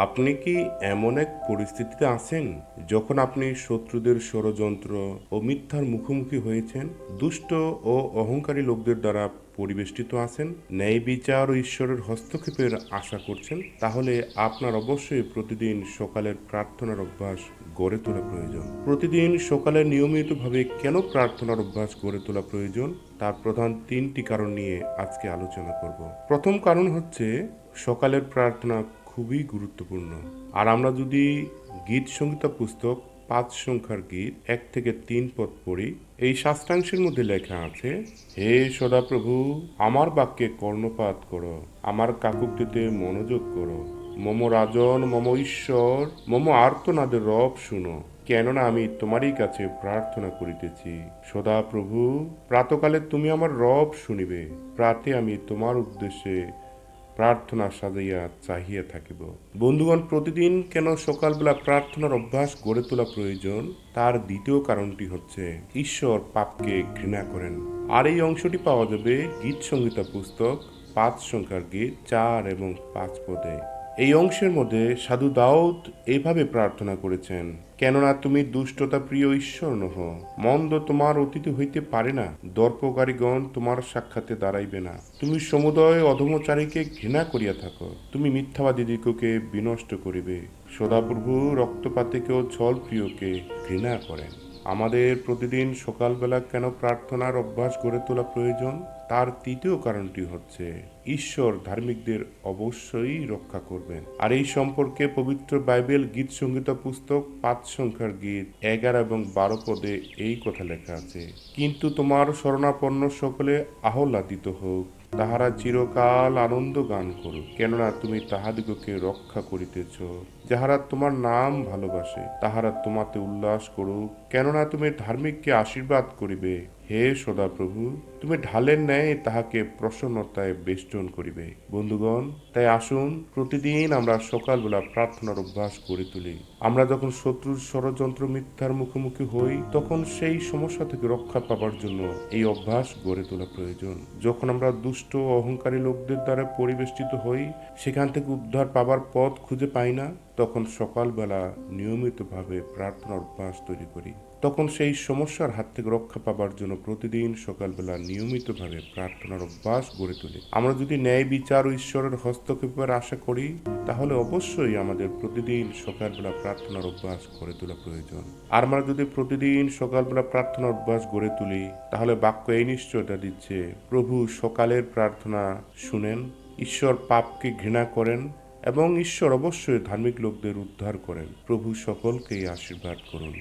আপনি কি এমন এক পরিস্থিতিতে আছেন যখন আপনি শত্রুদের ষড়যন্ত্র ও মিথ্যার মুখোমুখি হয়েছেন, দুষ্ট ও অহংকারী লোকদের দ্বারা পরিবেষ্টিত আছেন, ন্যায় বিচার ও ঈশ্বরের হস্তক্ষেপের আশা করছেন? তাহলে আপনার অবশ্যই প্রতিদিন সকালের প্রার্থনার অভ্যাস গড়ে তোলা প্রয়োজন। প্রতিদিন সকালে নিয়মিতভাবে কেন প্রার্থনার অভ্যাস গড়ে তোলা প্রয়োজন, তার প্রধান তিনটি কারণ নিয়ে আজকে আলোচনা করব। প্রথম কারণ হচ্ছে, সকালের প্রার্থনা খুবই গুরুত্বপূর্ণ। আর আমরা যদি গীত সংহিতা পুস্তক ৫ সংখ্যার গীত ১ থেকে ৩ পদ পড়ি, এই শাস্ত্রাংশের মধ্যে লেখা আছে, হে সদাপ্রভু, আমার বাক্যে কর্ণপাত করো, আমার কাকুক্তিতে মনোযোগ করো, মম রাজন, মম ঈশ্বর, মম আর্তনাদের রব শুনো, কেননা আমি তোমারই কাছে প্রার্থনা করিতেছি। সদাপ্রভু, প্রাতকালে তুমি আমার রব শুনিবে, প্রাতে আমি তোমার উদ্দেশ্যে প্রার্থনা সাজাইয়া চাহিয়া থাকিব। বন্ধুগণ, প্রতিদিন কেন সকালবেলা প্রার্থনার অভ্যাস গড়ে তোলা প্রয়োজন, তার দ্বিতীয় কারণটি হচ্ছে, ঈশ্বর পাপকে ঘৃণা করেন। আর এই অংশটি পাওয়া যাবে গীত সংহিতা পুস্তক ৫ সংখ্যার গীত ৪ এবং ৫ পদে। এই অংশের মধ্যে সাধু দাউদ এইভাবে প্রার্থনা করেছেন, কেননা তুমি দুষ্টতা প্রিয় ঈশ্বর নহ, মন্দ তোমার অতীত হইতে পারে না, দর্পকারীগণ তোমার সাক্ষাতে দাঁড়াইবে না। তুমি সমুদয় অধমচারীকে ঘৃণা করিয়া থাকো, তুমি মিথ্যাবাদীদিগকে বিনষ্ট করিবে। সদাপ্রভু রক্তপাতিকেও ছল প্রিয়কে ঘৃণা করেন। আমাদের প্রতিদিন সকালবেলা কেন প্রার্থনার অভ্যাস গড়ে তোলা প্রয়োজন, তার তৃতীয় কারণটি হচ্ছে, ঈশ্বর ধার্মিকদের অবশ্যই রক্ষা করবেন। আর এই সম্পর্কে পবিত্র বাইবেল গীত সংহিতা পুস্তক ৫ সংখ্যার গীত ১১ এবং ১২ পদে এই কথা লেখা আছে, কিন্তু তোমার শরণাপন্ন সকলে আহ্লাদিত হোক, তাহারা চিরকাল আনন্দ গান করুক, কেননা তুমি তাহাদিগকে রক্ষা করিতেছ। যাহারা তোমার নাম ভালোবাসে, তাহারা তোমাতে উল্লাস করুক, কেননা তুমি ধার্মিককে আশীর্বাদ করিবে। হে সদাপ্রভু, তুমি ঢালের ন্যায় তাহাকে প্রসন্নতায় বেষ্টন করিবে। বন্ধুগণ, তাই আসুন প্রতিদিন আমরা সকালবেলা প্রার্থনার অভ্যাস গড়ে তুলি। আমরা যখন শত্রুর ষড়যন্ত্র মিথ্যার মুখোমুখি হই, তখন সেই সমস্যা থেকে রক্ষা পাবার জন্য এই অভ্যাস গড়ে তোলা প্রয়োজন। যখন আমরা দুষ্ট ও অহংকারী লোকদের দ্বারা পরিবেষ্টিত হই, সেখান থেকে উদ্ধার পাবার পথ খুঁজে পাই না, তখন সকালবেলা নিয়মিতভাবে প্রার্থনার অভ্যাস তৈরি করি। তখন সেই সমস্যার হাত থেকে রক্ষা পাবার জন্য প্রতিদিন সকালবেলা নিয়মিতভাবে প্রার্থনার অভ্যাস গড়ে তুলি। আমরা যদি ন্যায় বিচার ও ঈশ্বরের হস্তক্ষেপের আশা করি, তাহলে অবশ্যই আমাদের প্রতিদিন সকালবেলা প্রার্থনার অভ্যাস গড়ে তোলা প্রয়োজন। আর আমরা যদি প্রতিদিন সকালবেলা প্রার্থনার অভ্যাস গড়ে তুলি, তাহলে বাক্য এই নিশ্চয়তা দিচ্ছে, প্রভু সকালের প্রার্থনা শুনেন, ঈশ্বর পাপকে ঘৃণা করেন এবং ঈশ্বর অবশ্যই ধার্মিক লোকদের উদ্ধার করেন। প্রভু সকলকেই আশীর্বাদ করুন।